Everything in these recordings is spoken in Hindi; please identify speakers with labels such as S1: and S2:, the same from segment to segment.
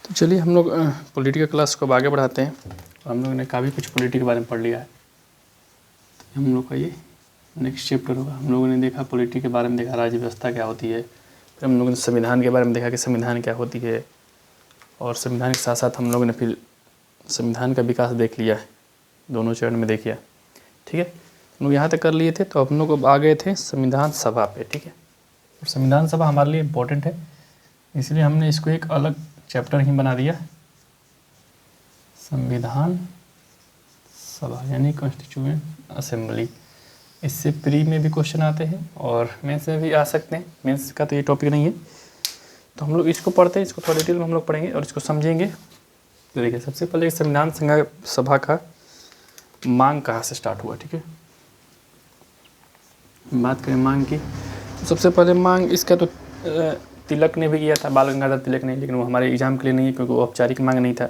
S1: तो चलिए हम लोग पॉलिटी का क्लास को अब आगे बढ़ाते हैं। हम लोग ने काफ़ी कुछ पॉलिटी के बारे में पढ़ लिया है। तो हम लोग का ये नेक्स्ट चैप्टर होगा। हम लोगों ने देखा पॉलिटी के बारे में, देखा राज्य व्यवस्था क्या होती है, फिर हम लोगों ने संविधान के बारे में देखा कि संविधान क्या होती है, और संविधान के साथ साथ हम लोगों ने फिर संविधान का विकास देख लिया है, दोनों चरण में देखिए। ठीक है, हम लोग यहाँ तक कर लिए थे। तो हम लोग अब आ गए थे संविधान सभा पे। ठीक है, और संविधान सभा हमारे लिए इम्पोर्टेंट है, इसलिए हमने इसको एक अलग चैप्टर ही बना दिया, संविधान सभा यानी कॉन्स्टिट्यूएंट असेंबली। इससे प्री में भी क्वेश्चन आते हैं और मेंस में भी आ सकते हैं। मेंस का तो ये टॉपिक नहीं है, तो हम लोग इसको पढ़ते हैं, इसको थोड़ा डिटेल में हम लोग पढ़ेंगे और इसको समझेंगे। तो देखिए, सबसे पहले संविधान सभा का मांग कहाँ से स्टार्ट हुआ। ठीक है, बात करें मांग की, तो सबसे पहले मांग इसका तो तिलक ने भी किया था, बाल गंगाधर तिलक ने, लेकिन वो हमारे एग्जाम के लिए नहीं है क्योंकि वो औपचारिक मांग नहीं था।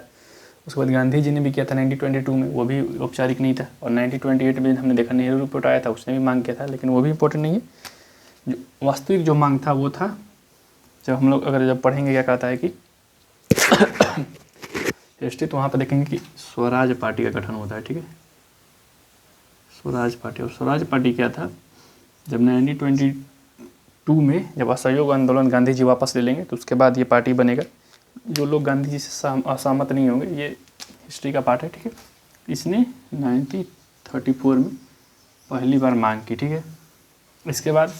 S1: उसके बाद गांधी जी ने भी किया था 1922 में, वो भी औपचारिक नहीं था। और 1928 में हमने देखा नेहरू रिपोर्ट आया था, उसने भी मांग किया था, लेकिन वो भी इम्पोर्टेंट नहीं है। जो वास्तविक जो मांग था वो था, जब हम लोग जब पढ़ेंगे क्या कहता है कि हिस्ट्री, तो वहाँ पर देखेंगे कि स्वराज पार्टी का गठन होता है। ठीक है, स्वराज पार्टी। और स्वराज पार्टी क्या था, जब 1922 में जब असहयोग आंदोलन गांधी जी वापस ले लेंगे तो उसके बाद ये पार्टी बनेगा। जो लोग गांधी जी से असहमत नहीं होंगे, ये हिस्ट्री का पार्ट है। ठीक है, इसने 1934 में पहली बार मांग की। ठीक है, इसके बाद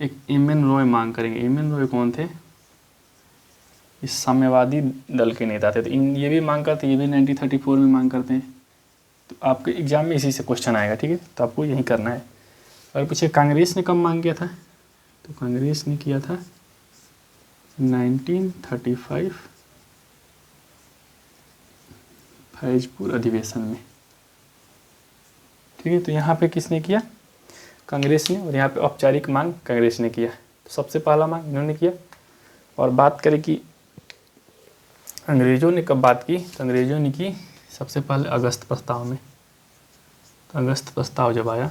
S1: एक एम.एन. रॉय मांग करेंगे। एम.एन. रॉय कौन थे, इस साम्यवादी दल के नेता थे। तो ये भी मांग करते, ये भी 1934 में मांग करते हैं। तो आपके एग्जाम में इसी से क्वेश्चन आएगा। ठीक है, तो आपको यही करना है। और पूछे कांग्रेस ने कब मांग किया था, तो कांग्रेस ने किया था 1935 फैजपुर अधिवेशन में। ठीक है, तो यहाँ पे किसने किया, कांग्रेस ने, और यहाँ पे औपचारिक मांग कांग्रेस ने किया। तो सबसे पहला मांग इन्होंने किया। और बात करें कि अंग्रेज़ों ने कब बात की, तो अंग्रेज़ों ने की सबसे पहले अगस्त प्रस्ताव में। तो अगस्त प्रस्ताव जब आया,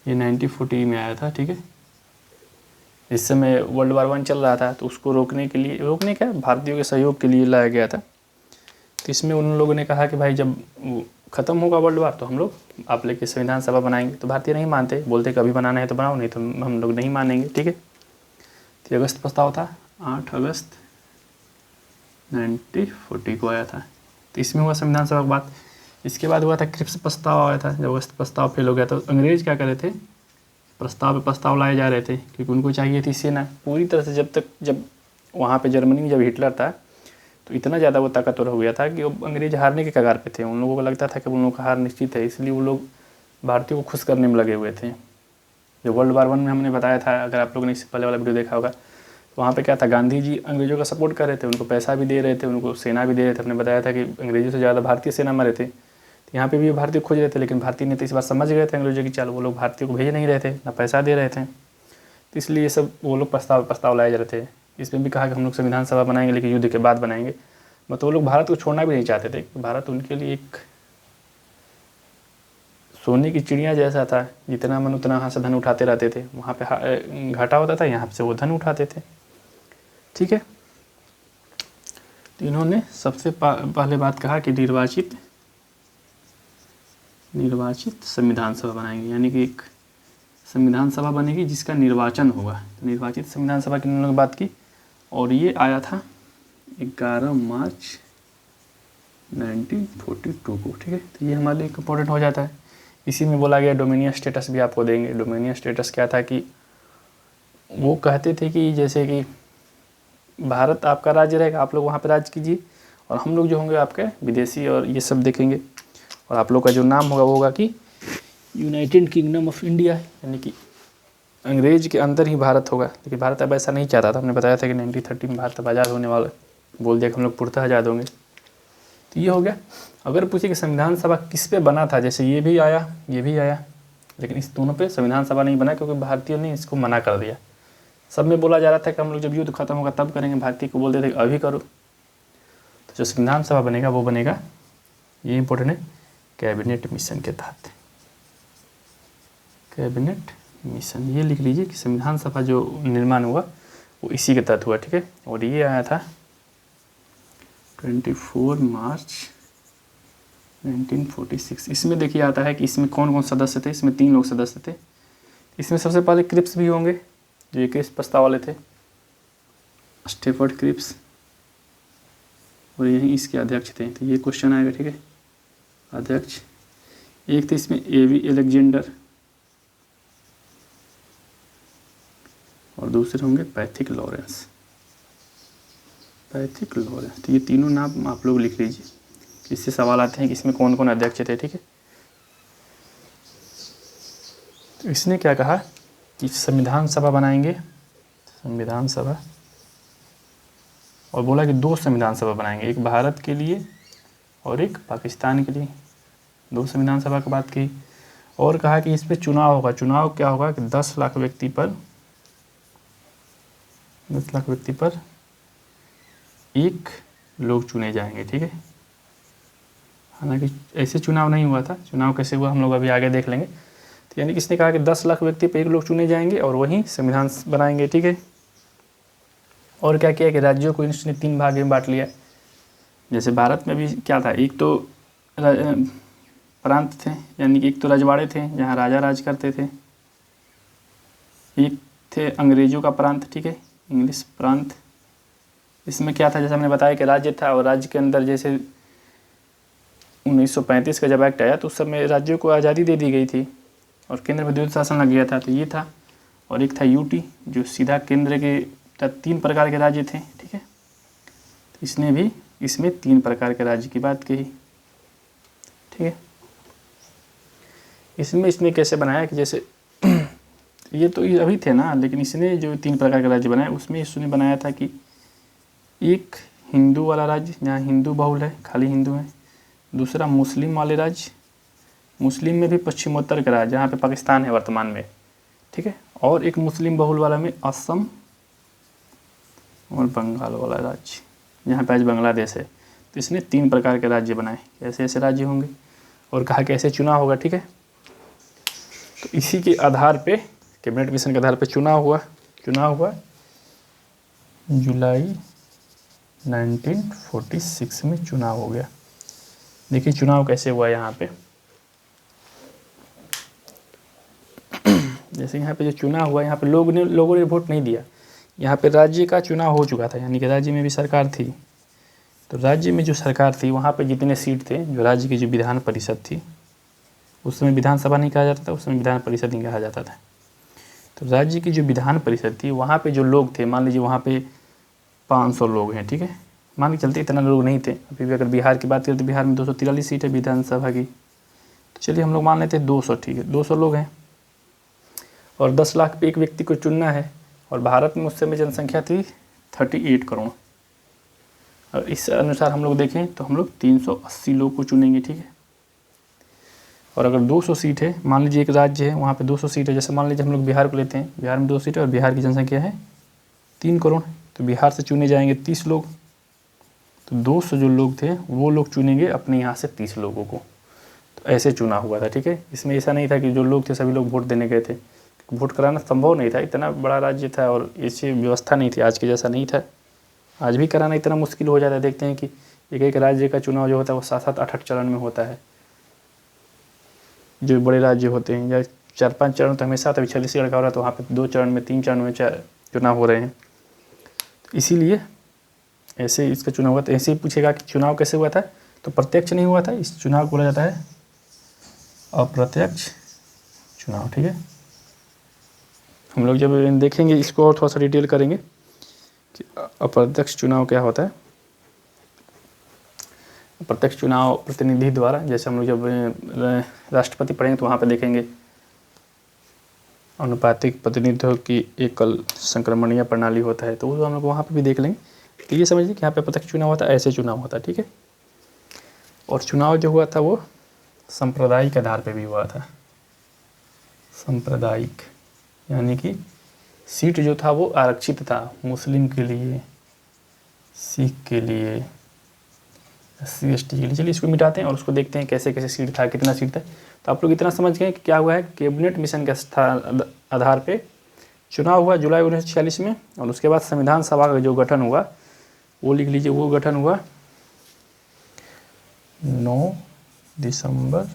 S1: ये 1940 में आया था। ठीक है, इस समय वर्ल्ड वार 1 चल रहा था, तो उसको रोकने के लिए, रोकने क्या, भारतीयों के सहयोग के लिए लाया गया था। तो इसमें उन लोगों ने कहा कि भाई जब ख़त्म होगा वर्ल्ड वार तो हम लोग आप लेके संविधान सभा बनाएंगे। तो भारतीय नहीं मानते, बोलते कभी बनाना है तो बनाओ, नहीं तो हम लोग नहीं मानेंगे। ठीक है, तो अगस्त प्रस्ताव था, 8 अगस्त 1940 को आया था। तो इसमें हुआ संविधान सभा की बात। इसके बाद हुआ था क्रिप्स प्रस्ताव आया था। जब अगस्त प्रस्ताव फेल हो गया तो अंग्रेज़ क्या कर रहे थे, प्रस्ताव पे प्रस्ताव लाए जा रहे थे, क्योंकि उनको चाहिए थी सेना पूरी तरह से। जब वहाँ पे जर्मनी में जब हिटलर था तो इतना ज़्यादा वो ताकतवर हो गया था कि वो अंग्रेज हारने के कगार पे थे। उन लोगों को लगता था कि उन लोगों का हार निश्चित है, इसलिए वो लोग भारतीयों को खुश करने में लगे हुए थे। जो वर्ल्ड वार 1 में हमने बताया था, अगर आप लोगों ने इससे पहले वाला वीडियो देखा होगा, तो वहाँ पे क्या था, गांधी जी अंग्रेज़ों का सपोर्ट कर रहे थे, उनको पैसा भी दे रहे थे, उनको सेना भी दे रहे थे। हमने बताया था कि अंग्रेज़ों से ज़्यादा भारतीय सेना मरे थे। तो यहाँ पे भी भारतीय खोज रहे थे, लेकिन भारतीय ने तो इस बार समझ गए थे अंग्रेज़ों की चाल, वो लोग भारतीय को भेज नहीं रहे थे, ना पैसा दे रहे थे। तो इसलिए ये सब वो लोग प्रस्ताव लाए जा रहे थे। इसमें भी कहा कि हम लोग संविधान सभा बनाएंगे, लेकिन युद्ध के बाद बनाएंगे। मतलब वो लोग भारत को छोड़ना भी नहीं चाहते थे। भारत उनके लिए एक सोने की चिड़िया जैसा था, जितना मन उतना यहाँ से धन उठाते रहते थे। वहाँ पे घाटा होता था, यहाँ से वो धन उठाते थे। ठीक है, तो इन्होंने सबसे पहले बात कहा कि निर्वाचित संविधान सभा बनाएंगे, यानी कि एक संविधान सभा बनेगी जिसका निर्वाचन होगा। तो निर्वाचित संविधान सभा की इन्होंने बात की, और ये आया था 11 मार्च 1942 को। ठीक है, तो ये हमारे लिए इम्पोर्टेंट हो जाता है। इसी में बोला गया डोमिनियन स्टेटस भी आपको देंगे। डोमिनियन स्टेटस क्या था कि वो कहते थे कि जैसे कि भारत आपका राज्य रहेगा, आप लोग वहाँ पे राज कीजिए, और हम लोग जो होंगे आपके विदेशी और ये सब देखेंगे, और आप लोग का जो नाम होगा वो होगा कि यूनाइटेड किंगडम ऑफ इंडिया, यानी कि अंग्रेज के अंदर ही भारत होगा। लेकिन भारत अब ऐसा नहीं चाहता था। हमने बताया था कि 1930 में भारत अब आज़ाद होने वाला, बोल दिया कि हम लोग पूर्णतः आज़ाद होंगे। तो ये हो गया। अगर पूछे कि संविधान सभा किस पे बना था, जैसे ये भी आया, लेकिन इस दोनों पे संविधान सभा नहीं बना क्योंकि भारतीयों ने इसको मना कर दिया। सब में बोला जा रहा था कि हम लोग जब युद्ध खत्म होगा तब करेंगे, भारतीय को बोलते थे कि अभी करो। तो जो संविधान सभा बनेगा वो बनेगा, ये इंपॉर्टेंट है, कैबिनेट मिशन के तहत। कैबिनेट मिशन, ये लिख लीजिए कि संविधान सभा जो निर्माण हुआ वो इसी के तहत हुआ। ठीक है, और ये आया था 24 मार्च 1946। इसमें देखिए आता है कि इसमें कौन कौन सदस्य थे। इसमें 3 लोग सदस्य थे। इसमें सबसे पहले क्रिप्स भी होंगे, जो ये क्रिप्स प्रस्ताव वाले थे, स्टेफर्ड क्रिप्स, और यही इसके अध्यक्ष थे। तो ये क्वेश्चन आएगा, ठीक है, अध्यक्ष। एक थे इसमें एवी एलेक्जेंडर, और दूसरे होंगे पैथिक लॉरेंस। पैथिक लॉरेंस, तो ये तीनों नाम आप लोग लिख लीजिए, इससे सवाल आते हैं कि इसमें कौन कौन अध्यक्ष थे, ठीक है। तो इसने क्या कहा कि संविधान सभा बनाएंगे, संविधान सभा, और बोला कि 2 संविधान सभा बनाएंगे, एक भारत के लिए और एक पाकिस्तान के लिए। 2 संविधान सभा की बात की, और कहा कि इस पर चुनाव होगा। चुनाव क्या होगा कि 10 लाख व्यक्ति पर 1 लोग चुने जाएंगे, ठीक है। हालांकि ऐसे चुनाव नहीं हुआ था, चुनाव कैसे हुआ हम लोग अभी आगे देख लेंगे। तो यानी कि इसने कहा कि 10 लाख व्यक्ति पर 1 लोग चुने जाएंगे और वहीं संविधान बनाएंगे, ठीक है। और क्या किया कि राज्यों को इसने 3 भाग में बांट लिया। जैसे भारत में भी क्या था, एक तो प्रांत थे, यानी कि एक तो रजवाड़े थे जहाँ राजा राज करते थे, एक थे अंग्रेजों का प्रांत, ठीक है, इंग्लिश प्रांत। इसमें क्या था, जैसे हमने बताया कि राज्य था, और राज्य के अंदर जैसे 1935 का जब एक्ट आया तो उस समय राज्यों को आज़ादी दे दी गई थी और केंद्र में द्वैध शासन लग गया था, तो ये था। और एक था यूटी, जो सीधा केंद्र के 3 प्रकार के राज्य थे, ठीक है। तो इसने भी इसमें 3 प्रकार के राज्य की बात कही, ठीक है। इसमें इसने कैसे बनाया कि जैसे ये तो ये अभी थे ना, लेकिन इसने जो 3 प्रकार के राज्य बनाए उसमें इसने बनाया था कि एक हिंदू वाला राज्य जहाँ हिंदू बहुल है, खाली हिंदू है। दूसरा मुस्लिम वाले राज्य, मुस्लिम में भी पश्चिमोत्तर का राज्य जहाँ पे पाकिस्तान है वर्तमान में, ठीक है। और एक मुस्लिम बहुल वाला में असम और बंगाल वाला राज्य जहाँ पे आज बांग्लादेश है। तो इसने 3 प्रकार के राज्य बनाए, ऐसे ऐसे राज्य होंगे, और कहा कि ऐसे चुनाव होगा, ठीक है। तो इसी के आधार पे, कैबिनेट मिशन के आधार पे चुनाव हुआ जुलाई 1946 में चुनाव हो गया। देखिए चुनाव कैसे हुआ यहाँ पे। जैसे यहाँ पे जो चुनाव हुआ, यहाँ पे लोगों ने वोट नहीं दिया। यहाँ पे राज्य का चुनाव हो चुका था, यानी कि राज्य में भी सरकार थी। तो राज्य में जो सरकार थी वहाँ पे जितने सीट थे, जो राज्य की जो विधान परिषद थी, उस समय विधानसभा नहीं कहा जाता था, उस समय विधान परिषद नहीं कहा जाता था। तो राज्य की जो विधान परिषद थी वहाँ पे जो लोग थे, मान लीजिए वहाँ पे 500 लोग हैं, ठीक है, मान के चलते इतना लोग नहीं थे। अभी भी अगर बिहार की बात करें तो बिहार में 243 सीट है विधानसभा की, तो चलिए हम लोग मान लेते हैं 200, ठीक है, 200 लोग हैं और 10 लाख पे 1 व्यक्ति को चुनना है। और भारत में उस समय जनसंख्या थी 38 करोड़, और इस अनुसार हम लोग देखें तो हम लोग 380 लोग को चुनेंगे, ठीक है। और अगर 200 सीट है, मान लीजिए एक राज्य है वहाँ पे 200 सीट है, जैसे मान लीजिए हम लोग बिहार को लेते हैं, बिहार में 2 सीट है और बिहार की जनसंख्या है 3 करोड़, तो बिहार से चुने जाएंगे 30 लोग। तो 200 जो लोग थे वो लोग चुनेंगे अपने यहाँ से 30 लोगों को। तो ऐसे चुनाव हुआ था, ठीक है। इसमें ऐसा नहीं था कि जो लोग थे सभी लोग वोट देने गए थे, वोट कराना संभव नहीं था, इतना बड़ा राज्य था और ऐसी व्यवस्था नहीं थी, आज के जैसा नहीं था। आज भी कराना इतना मुश्किल हो जाता है। देखते हैं कि एक राज्य का चुनाव जो होता है वो 7-7, 8-8 चरण में होता है। जो बड़े राज्य होते हैं या 4-5 चरण तो हमेशा, तभी छत्तीसगढ़ का हो रहा है तो वहाँ पे 2 चरण में, 3 चरण में चुनाव हो रहे हैं। इसीलिए ऐसे इसका चुनाव हुआ। तो ऐसे ही पूछेगा कि चुनाव कैसे हुआ था, तो प्रत्यक्ष नहीं हुआ था, इस चुनाव को बोला जाता है अप्रत्यक्ष चुनाव, ठीक है। हम लोग जब देखेंगे इसको और थोड़ा सा डिटेल करेंगे कि अप्रत्यक्ष चुनाव क्या होता है। प्रत्यक्ष चुनाव प्रतिनिधि द्वारा, जैसे हम लोग जब राष्ट्रपति पढ़ेंगे तो वहाँ पे देखेंगे अनुपातिक प्रतिनिधित्व की एकल संक्रमणीय प्रणाली होता है, तो वो हम लोग वहाँ पे भी देख लेंगे। तो ये समझिए कि यहाँ पे प्रत्यक्ष चुनाव होता है, ऐसे चुनाव होता है, ठीक है। और चुनाव जो हुआ था वो सांप्रदायिक आधार पे भी हुआ था। सांप्रदायिक यानी कि सीट जो था वो आरक्षित था, मुस्लिम के लिए, सिख के लिए, SC/ST के लिए। चलिए इसको मिटाते हैं और उसको देखते हैं कैसे कैसे सीट था, कितना सीट था। तो आप लोग इतना समझ गए कि क्या हुआ है, कैबिनेट मिशन के आधार पे चुनाव हुआ जुलाई 1946 में। और उसके बाद संविधान सभा का जो गठन हुआ वो लिख लीजिए, वो गठन हुआ 9 दिसंबर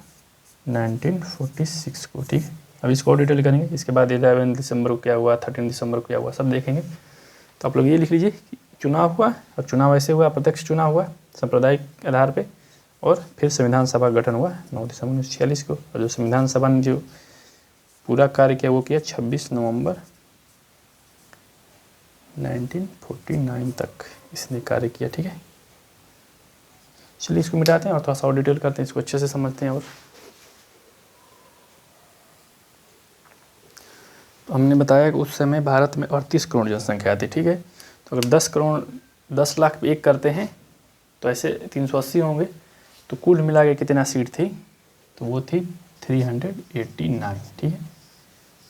S1: 1946 को, ठीक है। अब इसको और डिटेल करेंगे, इसके बाद 11 दिसंबर को क्या हुआ, 13 दिसंबर को क्या हुआ, सब देखेंगे। तो आप लोग ये लिख लीजिए कि चुनाव हुआ, और चुनाव ऐसे हुआ, अप्रत्यक्ष चुनाव हुआ सांप्रदायिक आधार पे, और फिर संविधान सभा का गठन हुआ 9 दिसंबर 1946 को। और जो संविधान सभा ने जो पूरा कार्य किया वो किया 26 नवंबर 1949 तक इसने कार्य किया, ठीक है। चलिए इसको मिटाते हैं और थोड़ा सा और डिटेल करते हैं, इसको अच्छे से समझते हैं। और तो हमने बताया कि उस समय भारत में 38 करोड़ जनसंख्या थी, ठीक है। तो अगर 10 लाख पे एक करते हैं तो ऐसे 380 होंगे, तो कुल मिला के कितना सीट थी, तो वो थी 389, ठीक है।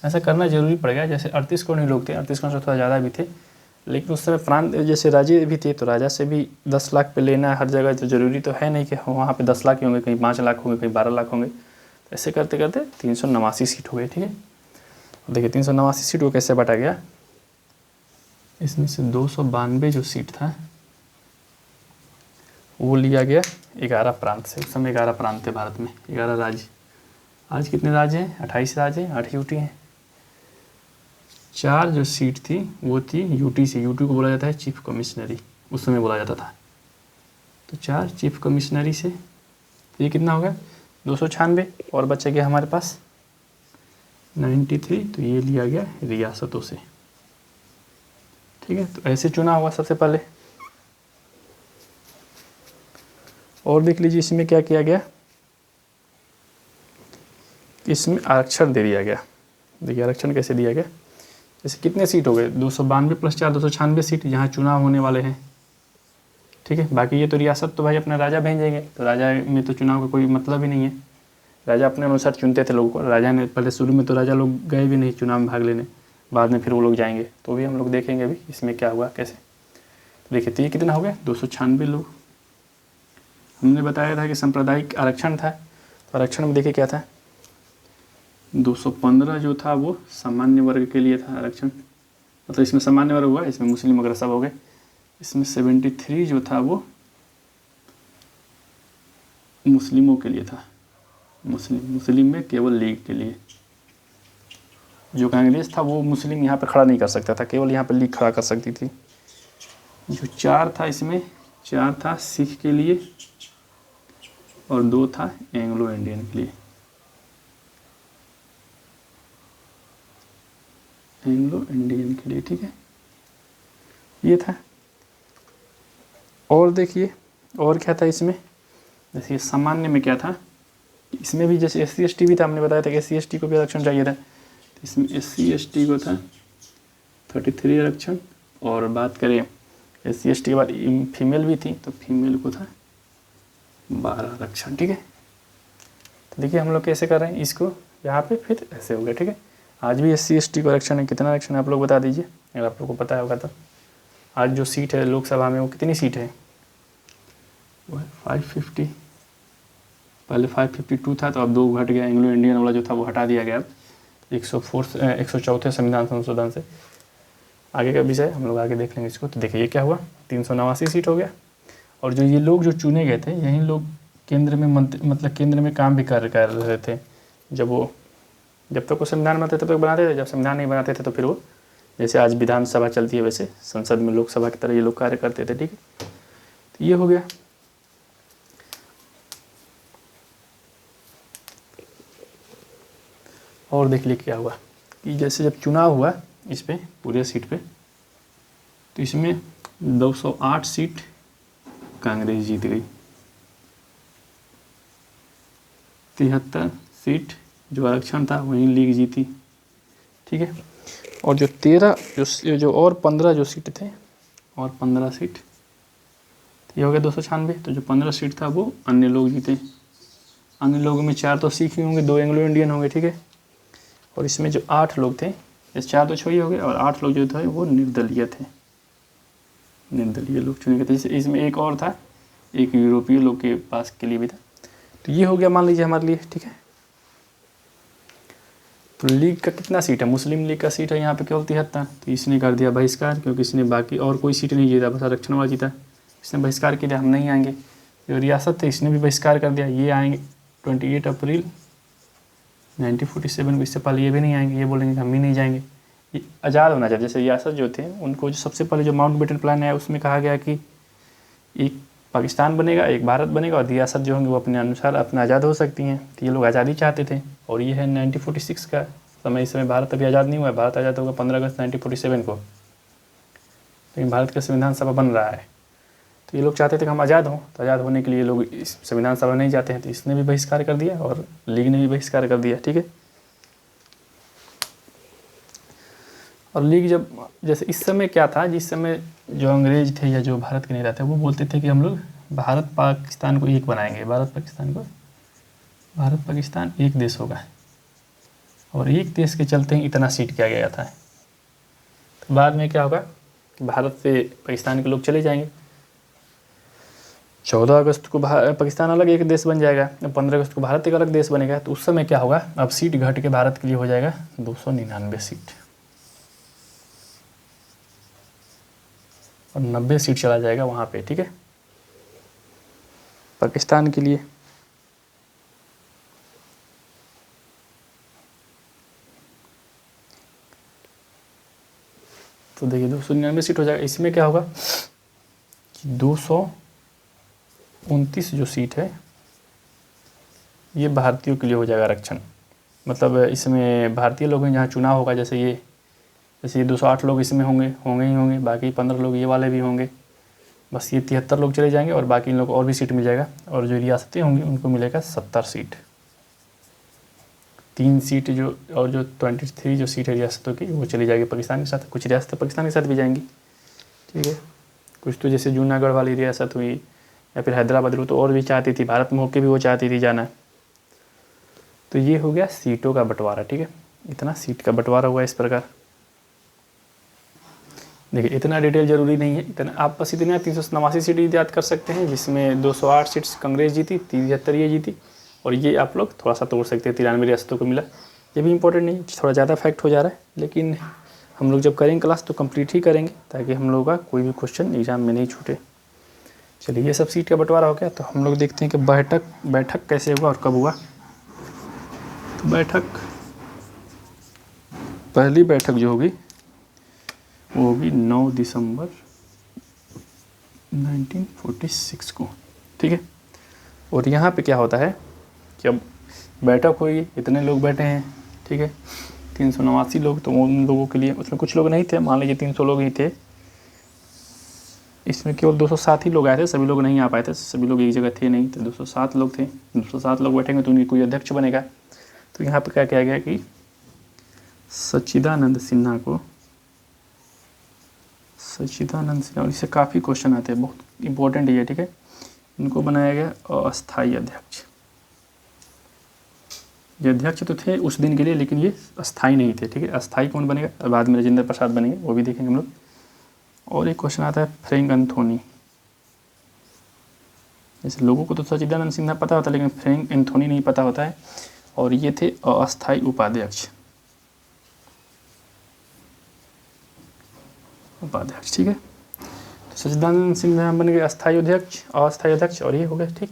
S1: ऐसा करना जरूरी पड़ गया, जैसे 38 करोड़ ही लोग थे, 38 करोड़ से थोड़ा ज़्यादा भी थे, लेकिन उस समय प्रांत जैसे राज्य भी थे, तो राजा से भी 10 लाख पे लेना हर जगह तो ज़रूरी तो है नहीं कि वहाँ पे 10 लाख ही होंगे, कहीं 5 लाख होंगे, कहीं 12 लाख होंगे। तो ऐसे करते करते 389 सीट हो गई, ठीक है। देखिए 389 सीट को कैसे बांटा गया, इसमें से 292 जो सीट था वो लिया गया 11 प्रांत से। उस समय 11 प्रांत थे भारत में, 11 राज्य। आज कितने राज्य हैं, 28 राज्य हैं, 8 यूटी हैं। 4 जो सीट थी वो थी यूटी से, यूटी को बोला जाता है चीफ कमिश्नरी, उस समय बोला जाता था। तो 4 चीफ कमिश्नरी से ये कितना हो गया 296, और बचा गया हमारे पास 93, तो ये लिया गया रियासतों से, ठीक है। तो ऐसे चुनाव हुआ सबसे पहले। और देख लीजिए इसमें क्या किया गया, इसमें आरक्षण दे दिया गया। देखिए आरक्षण कैसे दिया गया, जैसे कितने सीट हो गए 292 + 4 296 सीट जहाँ चुनाव होने वाले हैं, ठीक है। बाकी ये तो रियासत तो भाई अपना राजा भेजेंगे, तो राजा में तो चुनाव का कोई मतलब ही नहीं है, राजा अपने अनुसार चुनते थे लोगों को। राजा ने पहले शुरू में तो राजा लोग गए भी नहीं चुनाव में भाग लेने, बाद में फिर वो लोग जाएंगे, तो भी हम लोग देखेंगे अभी इसमें क्या हुआ कैसे। तो देखिए तो ये कितना हो गया 296 लोग। हमने बताया था कि सांप्रदायिक आरक्षण था, तो आरक्षण में देखिए क्या था, 215 जो था वो सामान्य वर्ग के लिए था आरक्षण, मतलब इसमें सामान्य वर्ग हुआ, इसमें मुस्लिम वगैरह सब हो गए। इसमें 73 जो था वो मुस्लिमों के लिए था, मुस्लिम में केवल लीग के लिए। जो कांग्रेस था वो मुस्लिम यहाँ पे खड़ा नहीं कर सकता था, केवल यहाँ पे लीग खड़ा कर सकती थी। जो 4 था इसमें 4 था सिख के लिए, और 2 था एंग्लो इंडियन के लिए, एंग्लो इंडियन के लिए, ठीक है। ये था। और देखिए और क्या था इसमें, जैसे सामान्य में क्या था, इसमें भी जैसे SC ST भी था, हमने बताया था कि SC ST को भी आरक्षण चाहिए था, तो इसमें SC ST को था 33 आरक्षण। और बात करें SC ST के बाद फीमेल भी थी, तो फीमेल को था 12 आरक्षण, ठीक है। तो देखिए हम लोग कैसे कर रहे हैं इसको, यहाँ पे फिर ऐसे हो गया, ठीक है। आज भी SC ST को आरक्षण है, कितना आरक्षण है आप लोग बता दीजिए, अगर आप लोग को पता होगा तो। आज जो सीट है लोकसभा में वो कितनी सीट है, वो है 550, पहले 552 था, तो अब 2 घट गया, एंग्लो इंडियन वाला जो था वो हटा दिया गया अब 104 संविधान संशोधन से। आगे का विषय हम लोग आगे देख लेंगे इसको। तो देखिए ये क्या हुआ 389 सीट हो गया। और जो ये लोग जो चुने गए थे, यही लोग केंद्र में मतलब केंद्र में काम भी कर रहे थे। जब तक वो संविधान बनाते थे तब तक बनाते थे, जब संविधान नहीं बनाते थे तो फिर वो जैसे आज विधानसभा चलती है वैसे संसद में लोकसभा की तरह ये लोग कार्य करते थे, ठीक है। तो ये हो गया। और देख लिए क्या हुआ कि जैसे जब चुनाव हुआ इस पे पूरे सीट पे, तो इसमें 208 सीट कांग्रेस जीत गई, 73 सीट जो आरक्षण था वहीं लीग जीती, ठीक है। और जो 13 जो और 15 जो सीट थे, और 15 सीट, ये हो गया 296। तो जो 15 सीट था वो अन्य लोग जीते। अन्य लोगों में 4 तो सिख ही होंगे, 2 एंग्लो इंडियन होंगे, ठीक है। और इसमें जो 8 लोग थे, इस 4 तो छोड़िए हो गए, और 8 लोग जो थे वो निर्दलीय थे, निर्दलीय लोग चुने गए थे। इसमें एक और था, एक यूरोपीय लोग के पास के लिए भी था। तो ये हो गया मान लीजिए हमारे लिए, ठीक है। तो लीग का कितना सीट है, मुस्लिम लीग का सीट है यहाँ पे केवल 73, तो इसने कर दिया बहिष्कार, क्योंकि इसने बाकी और कोई सीट नहीं जीता, बस आरक्षण वाला जीता, इसने बहिष्कार किया हम नहीं आएंगे। जो रियासत थे इसने भी बहिष्कार कर दिया। ये आएंगे 28 अप्रैल 1947 को, इससे पहले ये भी नहीं आएंगे, ये बोलेंगे कि हम भी नहीं जाएंगे। ये आज़ाद होना चाहिए। जैसे रियासत जो थे उनको जो सबसे पहले जो माउंटबेटन प्लान है उसमें कहा गया कि एक पाकिस्तान बनेगा, एक भारत बनेगा, और रियासत जो होंगी वो अपने अनुसार अपना आज़ाद हो सकती हैं। तो ये लोग आज़ादी चाहते थे। और ये है 1946 का समय। इस समय भारत अभी आज़ाद नहीं हुआ है। भारत आज़ाद होगा 15 अगस्त 1947 को, लेकिन भारत का संविधान सभा बन रहा है। तो ये लोग चाहते थे कि हम आज़ाद हों, तो आज़ाद होने के लिए लोग इस संविधान सभा नहीं जाते हैं। तो इसने भी बहिष्कार कर दिया और लीग ने भी बहिष्कार कर दिया। ठीक है। और लीग जब, जैसे इस समय क्या था, जिस समय जो अंग्रेज थे या जो भारत के नहीं रहते वो बोलते थे कि हम लोग भारत पाकिस्तान को एक बनाएंगे, भारत पाकिस्तान एक देश होगा। और एक देश के चलते ही इतना सीट किया गया था। तो बाद में क्या होगा, भारत से पाकिस्तान के लोग चले जाएंगे। 14 अगस्त को पाकिस्तान अलग एक देश बन जाएगा, 15 अगस्त को भारत एक अलग देश बनेगा। तो उस समय क्या होगा, अब सीट घट के भारत के लिए हो जाएगा 299 सीट, और 90 सीट चला जाएगा वहाँ पे। ठीक है, पाकिस्तान के लिए। तो देखिए 299 सीट हो जाएगा। इसमें क्या होगा कि 229 जो सीट है ये भारतीयों के लिए हो जाएगा आरक्षण। मतलब इसमें भारतीय लोग हैं, जहाँ चुनाव होगा, जैसे ये 208 लोग इसमें होंगे ही होंगे, बाकी 15 लोग ये वाले भी होंगे। बस ये 73 लोग चले जाएंगे और बाकी इन लोग को और भी सीट मिल जाएगा। और जो रियासतें होंगी उनको मिलेगा 70 सीट, 3 सीट जो, और जो 23 जो सीट है रियासतों की वो चली जाएगी पाकिस्तान के साथ। कुछ रियासतें पाकिस्तान के साथ भी जाएंगी। ठीक है, कुछ तो जैसे जूनागढ़ वाली रियासत हुई या फिर हैदराबाद हुई, तो और भी चाहती थी, भारत में होकर भी वो चाहती थी जाना। तो ये हो गया सीटों का बंटवारा। ठीक है, इतना सीट का बंटवारा हुआ इस प्रकार। देखिए इतना डिटेल जरूरी नहीं है, इतना आप बस इतना 389 सीट याद कर सकते हैं, जिसमें 208 सीट्स कांग्रेस जीती, 73 ये जीती, और ये आप लोग थोड़ा सा तोड़ सकते हैं, 93 रियासतों को मिला। ये भी इंपॉर्टेंट नहीं, थोड़ा ज़्यादा फैक्ट हो जा रहा है, लेकिन हम लोग जब करेंगे क्लास तो कंप्लीट ही करेंगे, ताकि हम लोग का कोई भी क्वेश्चन एग्जाम में नहीं छूटे। चलिए ये सब सीट का बंटवारा हो गया। तो हम लोग देखते हैं कि बैठक कैसे हुआ और कब हुआ। तो पहली बैठक जो होगी वो होगी 9 दिसंबर 1946 को। ठीक है, और यहाँ पे क्या होता है कि अब बैठक हुई, इतने लोग बैठे हैं। ठीक है, 389 लोग, तो उन लोगों के लिए, उसमें कुछ लोग नहीं थे, मान लीजिए 300 लोग ही थे, इसमें केवल 207 ही लोग आए थे, सभी लोग नहीं आ पाए थे, सभी लोग एक जगह थे नहीं, तो 207 लोग थे। 207 लोग बैठेंगे तो उनकी कोई अध्यक्ष बनेगा। तो यहाँ पे क्या किया गया कि सच्चिदानंद सिन्हा, और इससे काफ़ी क्वेश्चन आते हैं, बहुत इंपॉर्टेंट ये। ठीक है, इनको बनाया गया अस्थाई अध्यक्ष। ये अध्यक्ष तो थे उस दिन के लिए, लेकिन ये अस्थाई नहीं थे। ठीक है, अस्थाई कौन बनेगा, बाद में राजेंद्र प्रसाद बनेंगे, वो भी देखेंगे हम लोग। और एक क्वेश्चन आता है फ्रैंक एंथोनी। जैसे लोगों को तो सच्चिदानंद सिन्हा पता होता है, लेकिन फ्रैंक एंथोनी नहीं पता होता है, और ये थे अस्थाई उपाध्यक्ष। ठीक है, तो सच्चिदानंद सिन्हा बन गए अस्थाई अध्यक्ष, और ये हो गए। ठीक,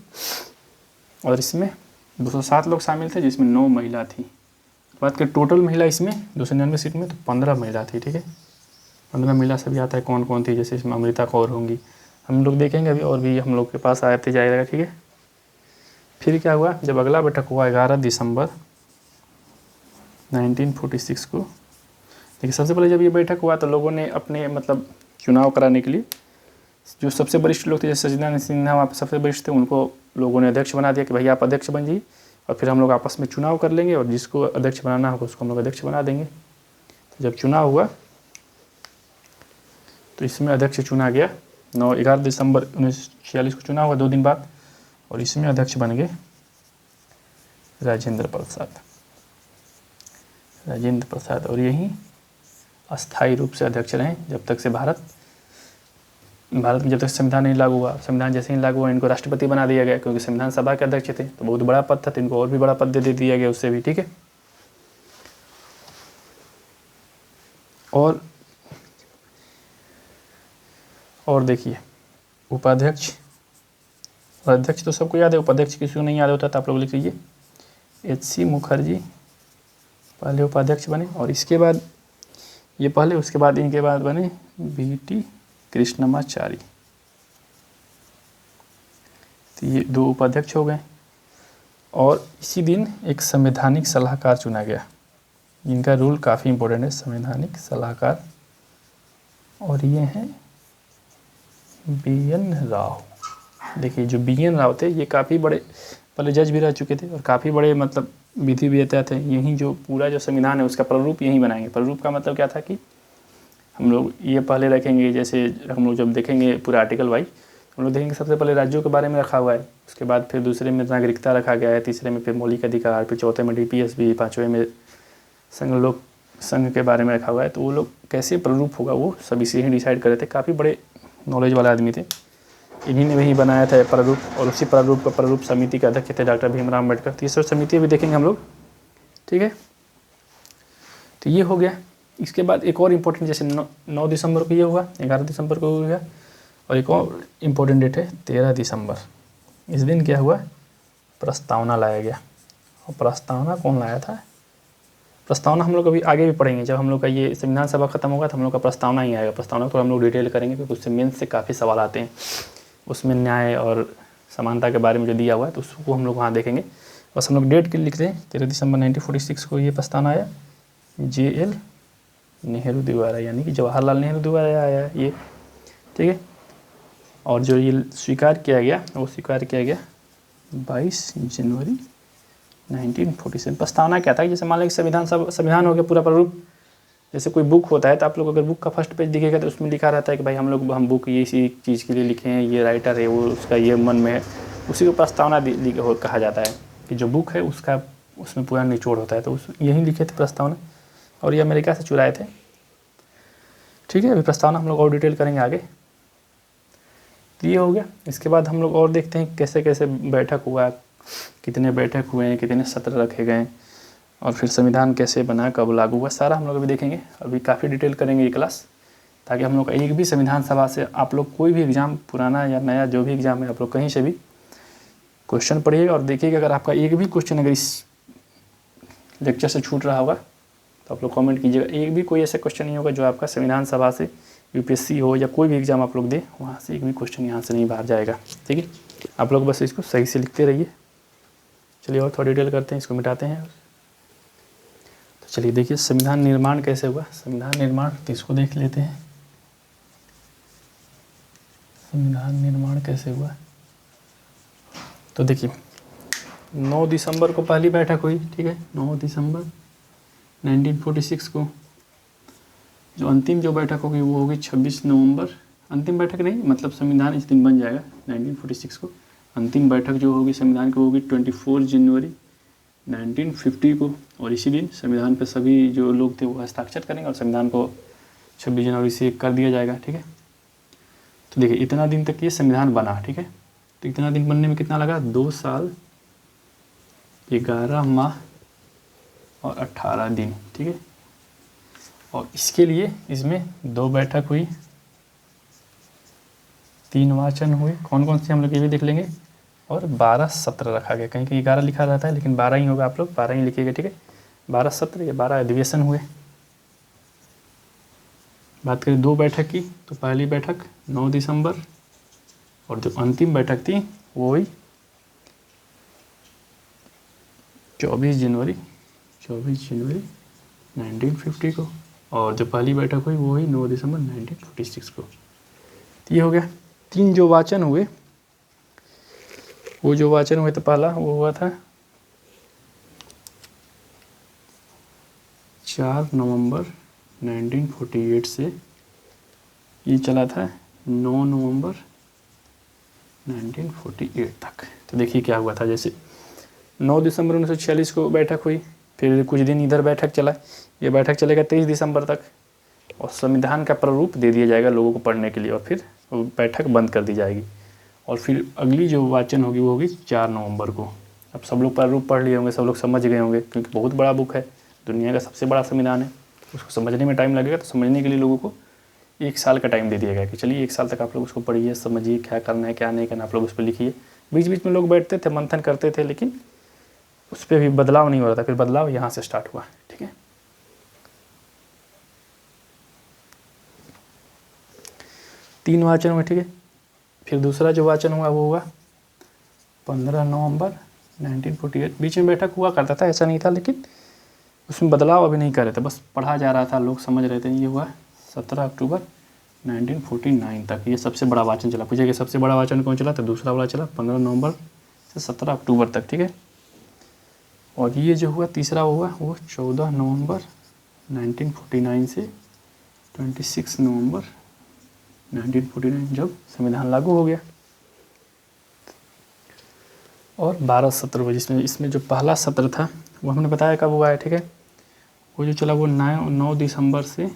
S1: और इसमें 207 लोग शामिल थे, जिसमें 9 महिला थी। बात करें टोटल महिला इसमें 299 सीट में, तो 15 महिला थी। ठीक है, 15 महिला से भी आता है कौन कौन थी, जैसे इसमें अमृता कौर होंगी, हम लोग देखेंगे अभी, और भी हम लोग के पास आते जाएगा। ठीक है, फिर क्या हुआ, जब अगला बैठक हुआ 11 दिसंबर 1946 को। देखिए सबसे पहले जब ये बैठक हुआ तो लोगों ने अपने मतलब चुनाव कराने के लिए जो सबसे वरिष्ठ लोग थे, जैसे सच्चिदानंद सिन्हा वहाँ पर सबसे वरिष्ठ थे, उनको लोगों ने अध्यक्ष बना दिया कि भैया आप अध्यक्ष बन जाइए, और फिर हम लोग आपस में चुनाव कर लेंगे, और जिसको अध्यक्ष बनाना होगा उसको हम लोग अध्यक्ष बना देंगे। तो जब चुनाव हुआ तो इसमें अध्यक्ष चुना गया 11 दिसंबर 1946 को चुनाव हुआ, 2 दिन बाद, और इसमें अध्यक्ष बन गए राजेंद्र प्रसाद, और यही अस्थायी रूप से अध्यक्ष रहे जब तक से भारत में जब तक संविधान नहीं लागू हुआ। संविधान जैसे ही लागू हुआ इनको राष्ट्रपति बना दिया गया, क्योंकि संविधान सभा के अध्यक्ष थे, तो बहुत बड़ा पद था, तो इनको और भी बड़ा पद दे दिया गया उससे भी। ठीक है, और देखिए उपाध्यक्ष और अध्यक्ष तो सबको याद है, उपाध्यक्ष किसी को नहीं याद होता तो आप लोग लिख लीजिए HC मुखर्जी पहले उपाध्यक्ष बने, और इसके बाद ये पहले, उसके बाद इनके बाद बने BT कृष्णमाचारी। तो ये 2 उपाध्यक्ष हो गए। और इसी दिन एक संवैधानिक सलाहकार चुना गया, इनका रूल काफ़ी इंपॉर्टेंट है, संवैधानिक सलाहकार, और ये हैं BN राव। देखिए जो BN राव थे ये काफ़ी बड़े पहले जज भी रह चुके थे और काफ़ी बड़े मतलब विधि वेता थे। यही जो पूरा जो संविधान है उसका प्रारूप यहीं बनाएंगे। प्रारूप का मतलब क्या था कि हम लोग ये पहले रखेंगे, जैसे हम लोग जब देखेंगे पूरा आर्टिकल वाइज हम लोग देखेंगे सबसे पहले राज्यों के बारे में रखा हुआ है, उसके बाद फिर दूसरे में नागरिकता रखा गया है, तीसरे में फिर मौलिक अधिकार, फिर चौथे में DPS भी, पाँचवें में संघ के बारे में रखा हुआ है। तो वो लोग कैसे प्रारूप होगा वो सब इसे ही डिसाइड कर रहे थे। काफ़ी बड़े नॉलेज वाले आदमी थे, इन्हीं ने वही बनाया था प्रारूप, और उसी प्रारूप का प्रारूप समिति के अध्यक्ष थे डॉक्टर भीमराव अम्बेडकर। तो ये सब समिति भी देखेंगे हम लोग, ठीक है। तो ये हो गया। इसके बाद एक और इम्पोर्टेंट, जैसे 9 दिसंबर को ये हुआ, 11 दिसंबर को हुआ, और एक और इम्पोर्टेंट डेट है 13 दिसंबर। इस दिन क्या हुआ, प्रस्तावना लाया गया। और प्रस्तावना कौन लाया था, प्रस्तावना हम लोग अभी आगे भी पढ़ेंगे, जब हम लोग का ये संविधान सभा खत्म होगा तो हम लोग का प्रस्तावना ही आएगा। प्रस्तावना को हम लोग डिटेल करेंगे क्योंकि उससे मेंस से काफ़ी सवाल आते हैं, उसमें न्याय और समानता के बारे में जो दिया हुआ है तो उसको हम लोग वहाँ देखेंगे। बस हम लोग डेट के लिए लिखते हैं 13 दिसंबर 1946 को ये प्रस्तावना आया, JL नेहरू द्वारा, यानी कि जवाहरलाल नेहरू द्वारा आया ये, ठीक है। और जो ये स्वीकार किया गया वो स्वीकार किया गया 22 जनवरी 1947। प्रस्तावना क्या था, जैसे मान लें कि संविधान हो गया पूरा प्रारूप। जैसे कोई बुक होता है तो आप लोग अगर बुक का फर्स्ट पेज दिखेगा तो उसमें लिखा रहता है कि भाई हम बुक ये इसी चीज़ के लिए लिखे हैं, ये राइटर है वो उसका ये मन में है, उसी को प्रस्तावना कहा जाता है कि जो बुक है उसका उसमें पूरा निचोड़ होता है। तो यही लिखे थे प्रस्तावना, और ये अमेरिका से चुराए थे, ठीक है। अभी प्रस्तावना हम लोग और डिटेल करेंगे आगे। तो ये हो गया। इसके बाद हम लोग और देखते हैं कैसे कैसे बैठक हुआ, कितने बैठक हुए हैं, कितने सत्र रखे गए, और फिर संविधान कैसे बना, कब लागू हुआ, सारा हम लोग अभी देखेंगे। अभी काफ़ी डिटेल करेंगे ये क्लास, ताकि हम लोग का एक भी संविधान सभा से आप लोग कोई भी एग्ज़ाम, पुराना या नया जो भी एग्ज़ाम है, आप लोग कहीं से भी क्वेश्चन पढ़िएगा और देखिएगा। अगर आपका एक भी क्वेश्चन अगर इस लेक्चर से छूट रहा होगा तो आप लोग कमेंट कीजिएगा। एक भी कोई ऐसा क्वेश्चन नहीं होगा जो आपका संविधान सभा से, UPSC हो या कोई भी एग्ज़ाम आप लोग दे, वहाँ से एक भी क्वेश्चन यहाँ से नहीं बाहर जाएगा, ठीक है। आप लोग बस इसको सही से लिखते रहिए। चलिए और थोड़ा डिटेल करते हैं, इसको मिटाते हैं। तो चलिए देखिए संविधान निर्माण कैसे हुआ। संविधान निर्माण तो इसको देख लेते हैं, संविधान निर्माण कैसे हुआ। तो देखिए 9 दिसंबर को पहली बैठक हुई, ठीक है। 9 दिसंबर 1946 को। जो अंतिम जो बैठक होगी वो होगी 26 नवंबर। अंतिम बैठक नहीं, मतलब संविधान इस दिन बन जाएगा 1946 को। अंतिम बैठक जो होगी संविधान की होगी 24 जनवरी 1950 को, और इसी दिन संविधान पे सभी जो लोग थे वो हस्ताक्षर करेंगे और संविधान को 26 जनवरी से कर दिया जाएगा, ठीक है। तो देखिए इतना दिन तक ये संविधान बना, ठीक है। तो इतना दिन बनने में कितना लगा, 2 साल 11 माह और 18 दिन, ठीक है। और इसके लिए इसमें 2 बैठक हुई, 3 वाचन हुए, कौन कौन से हम लोग ये भी देख लेंगे, और 12 सत्र रखा गया। कहीं कहीं 11 लिखा रहता है लेकिन 12 ही होगा, आप लोग 12 ही लिखिएगा, ठीक है। 12 सत्र या 12 अधिवेशन हुए। बात करें 2 बैठक की, तो पहली बैठक 9 दिसंबर, और जो अंतिम बैठक थी वो हुई 24 जनवरी 1950 को, और जो पहली बैठक हुई वो हुई 9 दिसंबर 1946 को। तो ये हो गया। 3 जो वाचन हुए, वो जो वाचन हुए तो पहला वो हुआ था 4 नवंबर 1948 से ये चला था 9 नवंबर 1948 तक। तो देखिए क्या हुआ था, जैसे 9 दिसंबर 1946 को बैठक हुई, फिर कुछ दिन इधर बैठक चला, ये बैठक चलेगा 23 दिसंबर तक, और संविधान का प्रारूप दे दिया जाएगा लोगों को पढ़ने के लिए, और फिर बैठक बंद कर दी जाएगी। और फिर अगली जो वाचन होगी वो होगी 4 नवंबर को। अब सब लोग प्रारूप पढ़ लिए होंगे, सब लोग समझ गए होंगे, क्योंकि बहुत बड़ा बुक है, दुनिया का सबसे बड़ा संविधान है, उसको समझने में टाइम लगेगा। तो समझने के लिए लोगों को 1 साल का टाइम दे दिया गया कि चलिए 1 साल तक आप लोग उसको पढ़िए, समझिए क्या करना है क्या नहीं करना, आप लोग उस पर लिखिए। बीच बीच में लोग बैठते थे, मंथन करते थे, लेकिन उस पर भी बदलाव नहीं हो रहा था। फिर बदलाव यहाँ से स्टार्ट हुआ। ठीक है, 3 वाचन हुए। ठीक है, फिर दूसरा जो वाचन हुआ वो हुआ 15 नवंबर 1948। बीच में बैठक हुआ करता था, ऐसा नहीं था, लेकिन उसमें बदलाव अभी नहीं कर रहे थे, बस पढ़ा जा रहा था, लोग समझ रहे थे। ये हुआ 17 अक्टूबर 1949 तक। ये सबसे बड़ा वाचन चला। पूछे कि सबसे बड़ा वाचन कौन चला, तो दूसरा वाला चला 15 नवंबर से 17 अक्टूबर तक। ठीक है, और ये जो हुआ तीसरा हुआ वो 14 नवंबर 1949 से 26 नवंबर 1949, जब संविधान लागू हो गया। और 12 सत्र हुए, जिसमें इसमें जो पहला सत्र था वो हमने बताया कब हुआ है। ठीक है, वो जो चला वो 9 दिसंबर से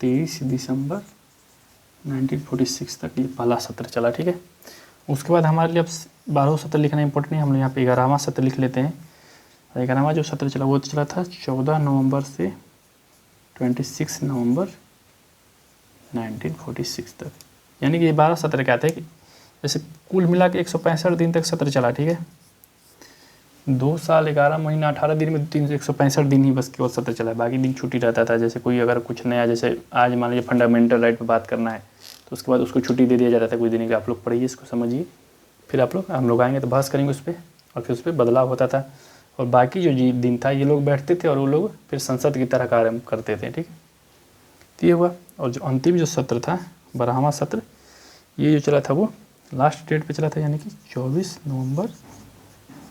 S1: 23 दिसंबर 1946 तक ये पहला सत्र चला। ठीक है, उसके बाद हमारे लिए अब 12 सत्र लिखना इंपॉर्टेंट नहीं, हम लोग यहाँ पे 11वां सत्र लिख लेते हैं। 11वां जो सत्र चला वो चला था 14 नवंबर से 26 नवंबर 1946 तक। यानी कि ये 12 सत्र क्या थे कि जैसे कुल मिला के 165 दिन तक सत्र चला। ठीक है, 2 साल 11 महीना 18 दिन में 165 दिन ही बस केवल सत्र चला, बाकी दिन छुट्टी रहता था। जैसे कोई अगर कुछ नया, जैसे आज मान लीजिए फंडामेंटल राइट पे बात करना है, तो उसके बाद उसको छुट्टी दे दिया जाता था कुछ दिन की, आप लोग पढ़िए, इसको समझिए, फिर हम लोग आएंगे तो बहस करेंगे उस पर, और फिर उस पर बदलाव होता था। और बाकी जो दिन था ये लोग बैठते थे और वो लोग फिर संसद की तरह कार्य करते थे। ठीक है, तो ये हुआ। और जो अंतिम जो सत्र था 12वां सत्र, ये जो चला था वो लास्ट डेट पे चला था, यानी कि 24 नवंबर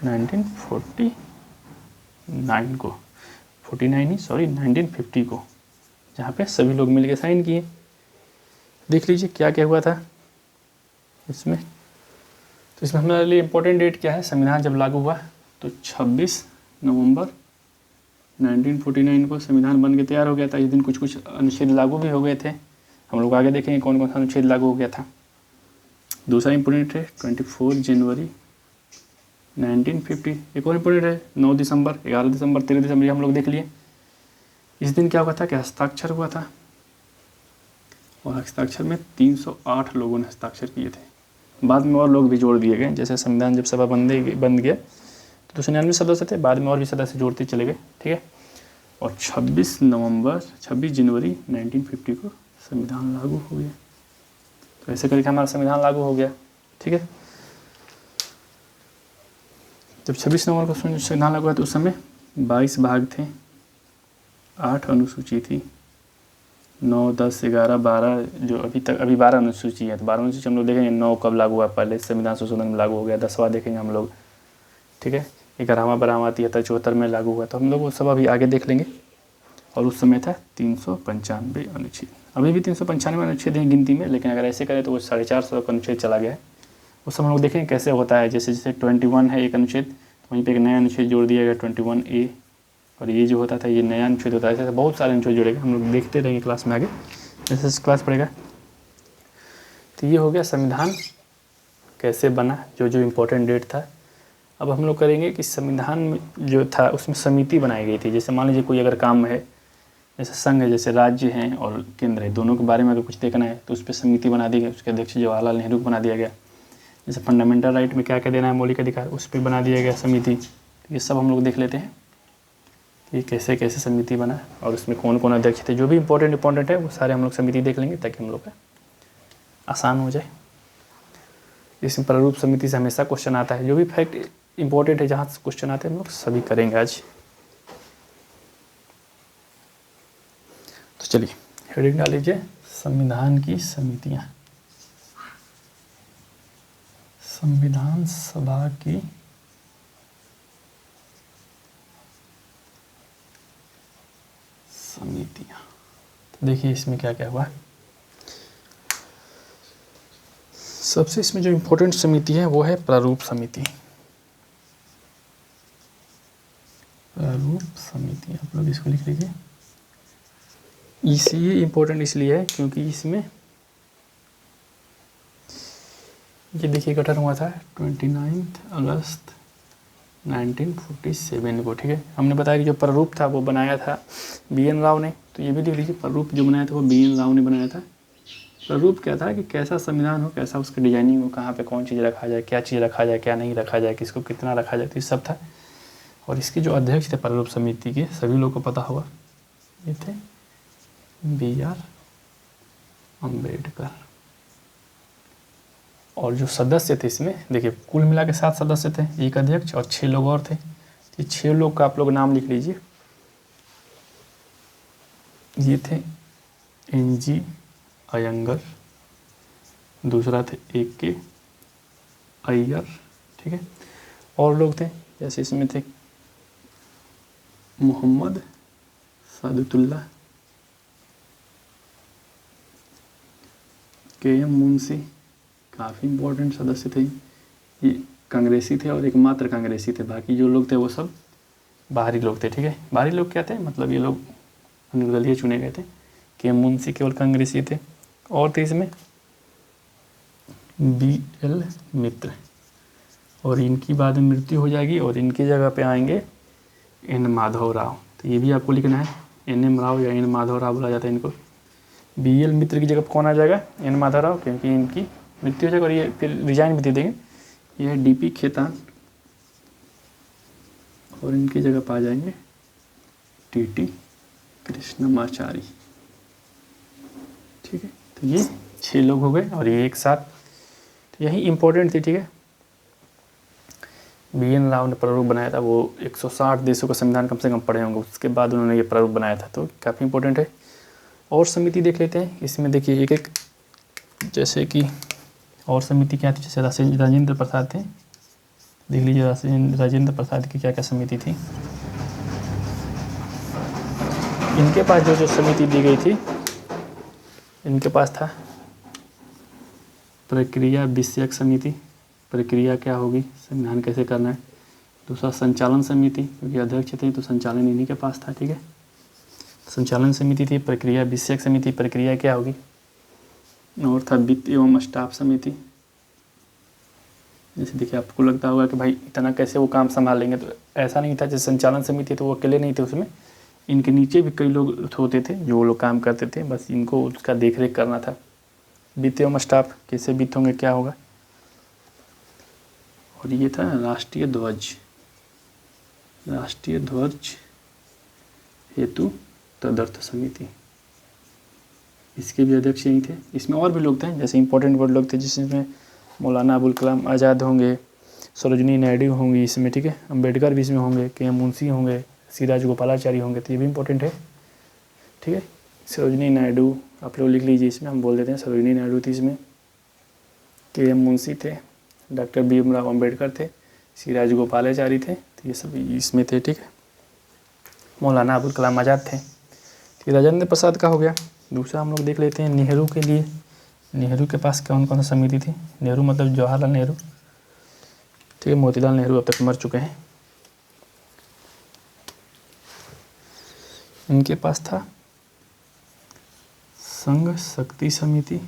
S1: 1949 को, 1950 को, जहाँ पे सभी लोग मिलके साइन किए। देख लीजिए क्या क्या हुआ था इसमें। तो इसमें हमारे लिए इम्पोर्टेंट डेट क्या है, संविधान जब लागू हुआ तो 26 नवंबर 1949 को संविधान बन के तैयार हो गया था। इस दिन कुछ कुछ अनुच्छेद लागू भी हो गए थे, हम लोग आगे देखेंगे कौन कौन सा अनुच्छेद लागू हो गया था। दूसरा इम्पोर्टेंट है 24 जनवरी 1950। एक और इम्पोर्टेंट है 9 दिसंबर, 11 दिसंबर, 13 दिसंबर, हम लोग देख लिए। इस दिन क्या हुआ था कि हस्ताक्षर हुआ था, और हस्ताक्षर में 308 लोगों ने हस्ताक्षर किए थे। बाद में और लोग भी जोड़ दिए गए, जैसे संविधान जब सभा बन गया तो 299 सदस्य थे, बाद में और भी सदस्य जोड़ते चले गए। ठीक है, और 26 जनवरी 1950 को संविधान लागू हो गया। तो ऐसे करके हमारा संविधान लागू हो गया। ठीक है, जब 26 नवंबर को संविधान लागू हुआ तो उस समय 22 भाग थे, 8 अनुसूची थी, 9, 10, 11, 12, जो अभी 12 अनुसूची है। तो 12 अनुसूची हम लोग देखेंगे 9 कब लागू हुआ, पहले संविधान संशोधन में लागू हो गया। 10वां देखेंगे हम लोग। ठीक है, 11वां 12वां 73 74 में लागू हुआ, तो हम लोग वो सब अभी आगे देख लेंगे। और उस समय था 395 अनुच्छेद। अभी भी 395 अनुच्छेद हैं गिनती में, लेकिन अगर ऐसे करें तो वो 450 का अनुच्छेद चला गया है। उस समय हम लोग देखेंगे कैसे होता है। जैसे 21 है एक अनुच्छेद, तो वहीं पे एक नया अनुच्छेद जोड़ दिया गया 21A, और ये जो होता था ये नया अनुच्छेद होता है। ऐसे बहुत सारे अनुच्छेद जुड़ेगा, हम लोग देखते रहेंगे क्लास में आगे जैसे क्लास पढ़ेगा। तो ये हो गया संविधान कैसे बना, जो जो इम्पोर्टेंट डेट था। अब हम लोग करेंगे कि संविधान में जो था उसमें समिति बनाई गई थी। जैसे मान लीजिए कोई अगर काम है, जैसे संघ है, जैसे राज्य हैं और केंद्र है, दोनों के बारे में अगर कुछ देखना है तो उस पर समिति बना दी गई। उसके अध्यक्ष जवाहरलाल नेहरू को बना दिया गया। जैसे फंडामेंटल राइट में क्या क्या देना है, मौलिक अधिकार, उस पर बना दिया गया समिति। ये सब हम लोग देख लेते हैं कि कैसे कैसे समिति बना और उसमें कौन कौन अध्यक्ष थे। जो भी इंपॉर्टेंट है वो सारे हम लोग समिति देख लेंगे, ताकि हम लोग का आसान हो जाए। इसमें प्रारूप समिति से हमेशा क्वेश्चन आता है। जो भी फैक्ट इंपॉर्टेंट है, जहाँ से क्वेश्चन आते हैं, हम लोग सभी करेंगे आज। तो चलिए हेडिंग डाल लीजिए, संविधान की समितियां। संविधान सभा की समितियां। तो देखिए इसमें क्या क्या हुआ। सबसे इसमें जो इम्पोर्टेंट समिति है वो है प्रारूप समिति। प्रारूप समिति आप लोग इसको लिख लीजिए। ये इम्पोर्टेंट इसलिए है क्योंकि इसमें ये देखिए गठन हुआ था 29 अगस्त 1947 को। ठीक है, हमने बताया कि जो प्रारूप था वो बनाया था BN राव ने। तो ये भी देख लीजिए, प्रारूप जो बनाया था वो BN राव ने बनाया था। प्रारूप क्या था कि कैसा संविधान हो, कैसा उसकी डिजाइनिंग हो, कहाँ पे कौन चीज़ रखा जाए, क्या चीज़ रखा जाए, क्या नहीं रखा जाए, किसको कितना रखा जाए, तो ये सब था। और इसके जो अध्यक्ष थे प्रारूप समिति के, सभी लोगों को पता होगा, ये थे BR अम्बेडकर। और जो सदस्य थे इसमें देखिए, कुल मिला के 7 सदस्य थे, एक अध्यक्ष और 6 लोग और थे। ये 6 लोग का आप लोग नाम लिख लीजिए। ये थे NG अयंगर, दूसरा थे AK अय्यर, ठीक है। और लोग थे जैसे इसमें थे मोहम्मद सादुतुल्लाह, KM मुंशी, काफ़ी इम्पोर्टेंट सदस्य थे। ये कांग्रेसी थे और एकमात्र कांग्रेसी थे, बाकी जो लोग थे वो सब बाहरी लोग थे, ठीक है। बाहरी लोग क्या थे, मतलब ये लोग निर्दलीय चुने गए थे। KM मुंशी केवल कांग्रेसी थे। और थे इसमें BL मित्र, और इनकी बाद में मृत्यु हो जाएगी और इनकी जगह पे आएंगे N माधव राव। तो ये भी आपको लिखना है, NM राव या N माधव राव बोला जाता है इनको। BL मित्र की जगह पर कौन आ जाएगा, N माधव राव, क्योंकि इनकी मृत्यु हो जाएगी और ये फिर रिजाइन भी दे देंगे। ये है DP खेतान और इनकी जगह पर आ जाएंगे TT कृष्णमाचारी, ठीक है। तो ये 6 लोग हो गए और ये एक साथ, तो यही इम्पोर्टेंट थी, ठीक है। BN राव ने प्रारूप बनाया था, वो 160 देशों का संविधान कम से कम पढ़े होंगे, उसके बाद उन्होंने ये प्रारूप बनाया था, तो काफ़ी इंपॉर्टेंट है। और समिति देख लेते हैं, इसमें देखिए एक एक, जैसे कि और समिति क्या थी, जैसे राजेंद्र प्रसाद थे, देख लीजिए राजेंद्र प्रसाद की क्या क्या समिति थी। इनके पास जो समिति दी गई थी, इनके पास था प्रक्रिया विषयक समिति, प्रक्रिया क्या होगी, संविधान कैसे करना है। दूसरा संचालन समिति, क्योंकि अध्यक्ष थे तो संचालन इन्हीं के पास था, ठीक है। संचालन समिति थी, प्रक्रिया विषयक समिति, प्रक्रिया क्या होगी। और था वित्त एवं स्टाफ समिति। जैसे देखिए, आपको लगता होगा कि भाई इतना कैसे वो काम संभाल लेंगे, तो ऐसा नहीं था। जैसे संचालन समिति तो वो अकेले नहीं थे उसमें, इनके नीचे भी कई लोग होते थे जो लोग काम करते थे, बस इनको उसका देख रेख करना था। वित्त एवं स्टाफ, कैसे वित्त होंगे, क्या होगा। और ये था राष्ट्रीय ध्वज, राष्ट्रीय ध्वज हेतु तदर्थ समिति, इसके भी अध्यक्ष यही थे। इसमें और भी लोग थे, जैसे इंपॉर्टेंट वर्ड लोग थे, जिसमें मौलाना अबुल कलाम आज़ाद होंगे, सरोजनी नायडू होंगी इसमें, ठीक है। अम्बेडकर भी इसमें होंगे, KM मुंशी होंगे, सी राजगोपालाचारी होंगे, तो ये भी इंपॉर्टेंट है, ठीक है। सरोजनी नायडू आप लोग लिख लीजिए, इसमें हम बोल देते हैं सरोजनी नायडू थी इसमें, KM मुंशी थे, डॉक्टर BM राव अम्बेडकर थे, सी राजगोपालाचारी थे, तो ये सब इसमें थे, ठीक है। मौलाना अबुल कलाम आज़ाद थे। तो राजेंद्र प्रसाद का हो गया। दूसरा हम लोग देख लेते हैं नेहरू के लिए। नेहरू के पास कौन कौन सा समिति थी। नेहरू मतलब जवाहरलाल नेहरू, ठीक है। मोतीलाल नेहरू अब तक मर चुके हैं। इनके पास था संघ शक्ति समिति,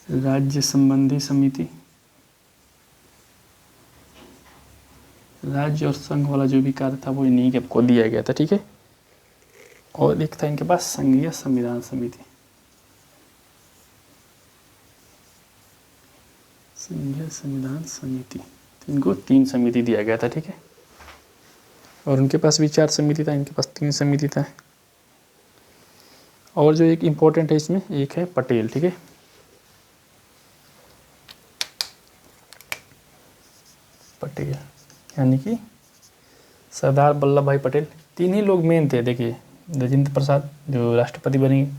S1: राज्य संबंधी समिति, राज्य और संघ वाला जो भी कार्य था वो इन्हीं के को दिया गया था, ठीक है। और एक था इनके पास संघीय संविधान समिति, संघीय संविधान समिति, तो इनको 3 समिति दिया गया था, ठीक है। और उनके पास भी 4 समिति था, इनके पास 3 समिति था। और जो एक इम्पोर्टेंट है इसमें, एक है पटेल, ठीक है। पटेल यानी कि सरदार वल्लभ भाई पटेल। 3 ही लोग मेन थे, देखिए राजेंद्र प्रसाद जो राष्ट्रपति बनेंगे,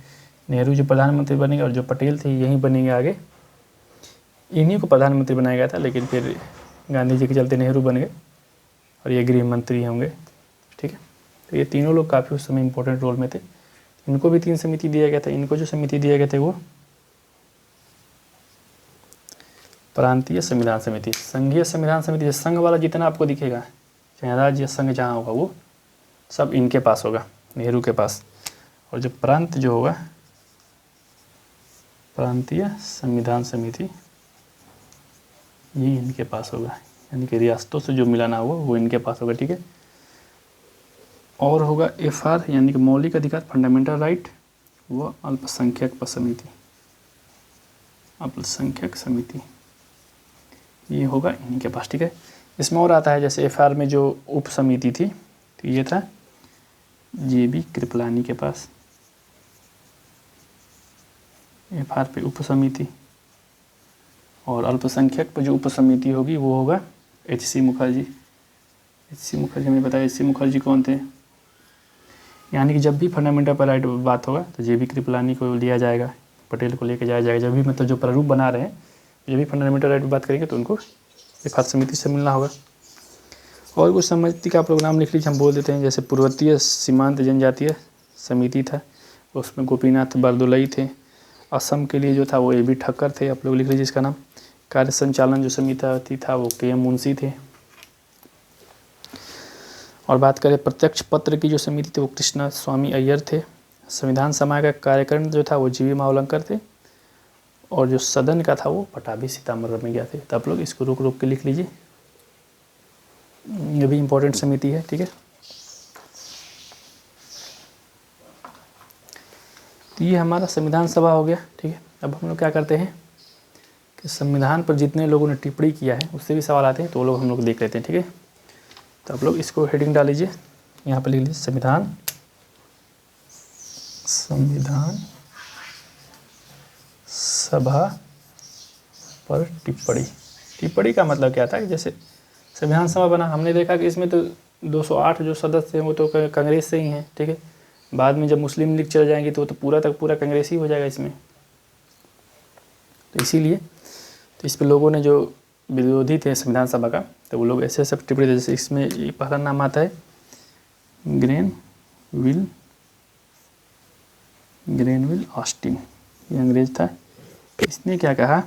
S1: नेहरू जो प्रधानमंत्री बनेंगे, और जो पटेल थे यही बनेंगे आगे। इन्हीं को प्रधानमंत्री बनाया गया था, लेकिन फिर गांधी जी के चलते नेहरू बन गए और ये गृह मंत्री होंगे, ठीक है। तो ये तीनों लोग काफ़ी उस समय इंपॉर्टेंट रोल में थे। इनको भी 3 समिति दिया गया था। इनको जो समिति दिया गया था वो प्रांतीय संविधान समिति, संघीय संविधान समिति, संघ वाला जितना आपको दिखेगा, चाहे राज्य संघ जहाँ होगा वो सब इनके पास होगा, नेहरू के पास। और जो प्रांत जो होगा, प्रांतीय संविधान समिति, ये इनके पास होगा, यानी कि रियासतों से जो मिलाना होगा वो इनके पास होगा, ठीक है। और होगा FR यानी कि मौलिक अधिकार, फंडामेंटल राइट, व अल्पसंख्यक समिति, अल्पसंख्यक समिति, ये होगा इन्हीं के पास। ठीक है, इसमें और आता है जैसे FR में जो उप समिति थी तो ये था JB कृपलानी के पास, FR पे उप समिति, और अल्पसंख्यक पर जो उप समिति होगी वो होगा HC मुखर्जी। HC मुखर्जी हमें बताया, HC मुखर्जी कौन थे, यानी कि जब भी फंडामेंटल पर राइट बात होगा तो JB कृपलानी को लिया जाएगा, पटेल को लेकर जाया जाएगा। जब भी मतलब जो प्रारूप बना रहे हैं जब भी फंडामेंटल राइट पर बात करेंगे तो उनको FR समिति से मिलना होगा। और कुछ समिति का प्रोग्राम लिख लीजिए, हम बोल देते हैं। जैसे पूर्वोत्तीय सीमांत जनजातीय समिति था, उसमें गोपीनाथ बरदोलई थे। असम के लिए जो था वो AB ठक्कर थे, आप लोग लिख लीजिए इसका नाम। कार्य संचालन जो समिति था वो KM मुंशी थे। और बात करें प्रत्यक्ष पत्र की जो समिति थी वो कृष्णा स्वामी अय्यर थे। संविधान सभा का कार्यकरण जो था वो GV मावलंकर थे, और जो सदन का था वो पटाभी सीतामढ़ी में गया थे। तो आप लोग इसको रोक रोक के लिख लीजिए, ये भी इम्पोर्टेंट समिति है। ठीक है, तो ये हमारा संविधान सभा हो गया। ठीक है, अब हम लोग क्या करते हैं कि संविधान पर जितने लोगों ने टिप्पणी किया है उससे भी सवाल आते हैं, तो वो लोग हम लोग देख लेते हैं। ठीक है, तो आप लोग इसको हेडिंग डाल लीजिए, यहाँ पर लिख लीजिए संविधान सभा पर टिप्पणी। टिप्पणी का मतलब क्या था कि जैसे संविधान सभा बना, हमने देखा कि इसमें तो 208 जो सदस्य हैं वो तो कांग्रेस से ही हैं। ठीक है, बाद में जब मुस्लिम लीग चल जाएंगी तो पूरा तक पूरा कांग्रेस ही हो जाएगा इसमें। तो इसीलिए तो इस पर लोगों ने जो विरोधी थे संविधान सभा का, तो वो लोग ऐसे सब टिप्पणी, जैसे इसमें एक पहला नाम आता है ग्रेनविल ऑस्टिन, ये अंग्रेज था। इसने क्या कहा,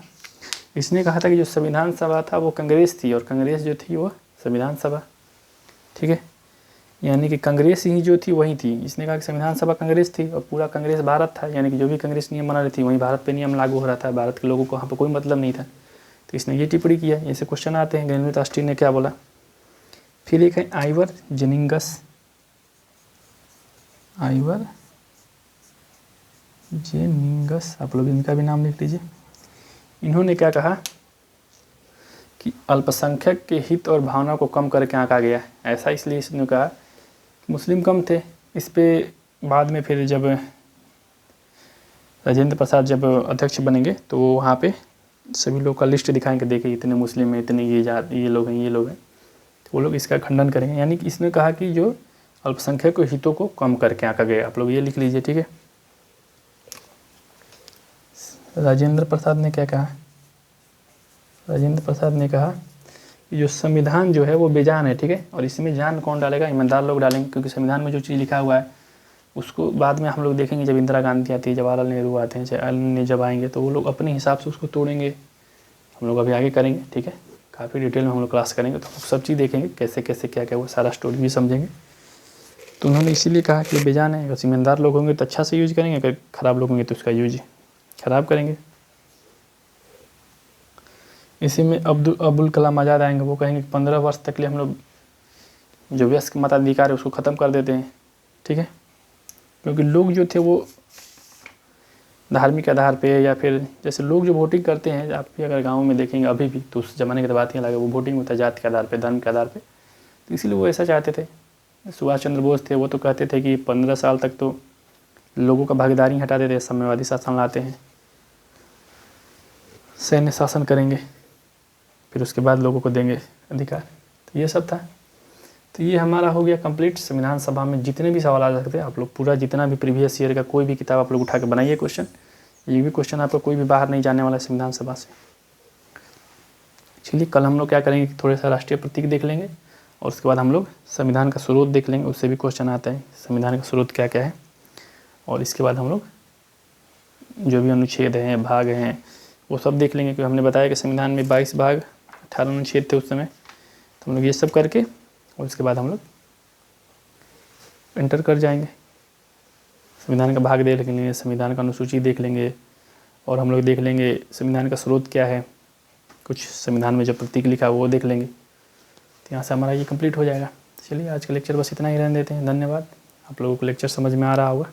S1: इसने कहा था कि जो संविधान सभा था वो कांग्रेस थी और कांग्रेस जो थी वो संविधान सभा। ठीक है, यानी कि कांग्रेस ही जो थी वही थी। इसने कहा कि संविधान सभा कांग्रेस थी और पूरा कांग्रेस भारत था, यानी कि जो भी कांग्रेस नियम बना रही थी वही भारत पे नियम लागू हो रहा था, भारत के लोगों को वहाँ पर कोई मतलब नहीं था। तो इसने ये टिप्पणी किया। ऐसे क्वेश्चन आते हैं, ग्रेनविल ऑस्टिन ने क्या बोला। फिर एक है आइवर जेनिंगस, आप लोग इनका भी नाम लिख लीजिए। इन्होंने क्या कहा कि अल्पसंख्यक के हित और भावना को कम करके आंका गया। ऐसा इसलिए इसने कहा, मुस्लिम कम थे। इस पे बाद में फिर जब राजेंद्र प्रसाद जब अध्यक्ष बनेंगे तो वो वहाँ पे सभी लोग का लिस्ट दिखाएंगे, देखिए इतने मुस्लिम हैं, इतने ये लोग हैं, तो वो लोग इसका खंडन करेंगे। यानी कि इसने कहा कि जो अल्पसंख्यक के हितों को कम करके आंका गया। आप लोग ये लिख लीजिए। ठीक है, राजेंद्र प्रसाद ने क्या कहा, राजेंद्र प्रसाद ने कहा कि जो संविधान जो है वो बेजान है। ठीक है, और इसमें जान कौन डालेगा, ईमानदार लोग डालेंगे, क्योंकि संविधान में जो चीज़ लिखा हुआ है उसको बाद में हम लोग देखेंगे, जब इंदिरा गांधी आती है, जवाहरलाल नेहरू आते हैं, चाहे अन्य जब आएंगे तो वो लोग अपने हिसाब से उसको तोड़ेंगे। हम लोग अभी आगे करेंगे। ठीक है, काफ़ी डिटेल में हम लोग क्लास करेंगे, तो हम सब चीज़ देखेंगे कैसे कैसे क्या क्या, वो सारा स्टोरी भी समझेंगे। तो उन्होंने इसीलिए कहा कि बेजान है। अगर ईमानदार लोग होंगे तो अच्छा से यूज करेंगे, अगर ख़राब लोग होंगे तो उसका यूज ख़राब करेंगे। इसी में अब्दुल कलाम आज़ाद आएंगे, वो कहेंगे 15 वर्ष तक लिए हम लोग जो वयस्क मताधिकार है उसको ख़त्म कर देते हैं। ठीक है, क्योंकि लोग जो थे वो धार्मिक आधार पे, या फिर जैसे लोग जो वोटिंग करते हैं, आप भी अगर गाँव में देखेंगे अभी भी, तो उस ज़माने की तो बात ही अलग है, वो वोटिंग होता है जाति के आधार पर, धर्म के आधार पर। तो इसीलिए वो ऐसा चाहते थे। सुभाष चंद्र बोस थे, वो तो कहते थे कि 15 साल तक तो लोगों का भागीदारी हटा देते, साम्यवादी शासन लाते हैं, सैन्य शासन करेंगे, फिर उसके बाद लोगों को देंगे अधिकार। तो ये सब था। तो ये हमारा हो गया कंप्लीट। संविधान सभा में जितने भी सवाल आ सकते हैं, आप लोग पूरा जितना भी प्रीवियस ईयर का कोई भी किताब आप लोग उठा के बनाइए क्वेश्चन। ये भी क्वेश्चन आपका कोई भी बाहर नहीं जाने वाला है संविधान सभा से। चलिए, कल हम लोग क्या करेंगे कि थोड़े सा राष्ट्रीय प्रतीक देख लेंगे, और उसके बाद हम लोग संविधान का स्रोत देख लेंगे, उससे भी क्वेश्चन आता है संविधान का स्रोत क्या क्या है। और इसके बाद हम लोग जो भी अनुच्छेद हैं, भाग हैं, वो सब देख लेंगे, क्योंकि हमने बताया कि संविधान में 22 भाग 18 अनुच्छेद थे उस समय। तो हम लोग ये सब करके और उसके बाद हम लोग एंटर कर जाएंगे। संविधान का भाग देख लेंगे, संविधान का अनुसूची देख लेंगे, और हम लोग देख लेंगे संविधान का स्रोत क्या है, कुछ संविधान में जो प्रतीक लिखा है वो देख लेंगे। तो यहाँ से हमारा ये कंप्लीट हो जाएगा। चलिए आज का लेक्चर बस इतना ही रहने देते हैं। धन्यवाद। आप लोगों को लेक्चर समझ में आ रहा होगा।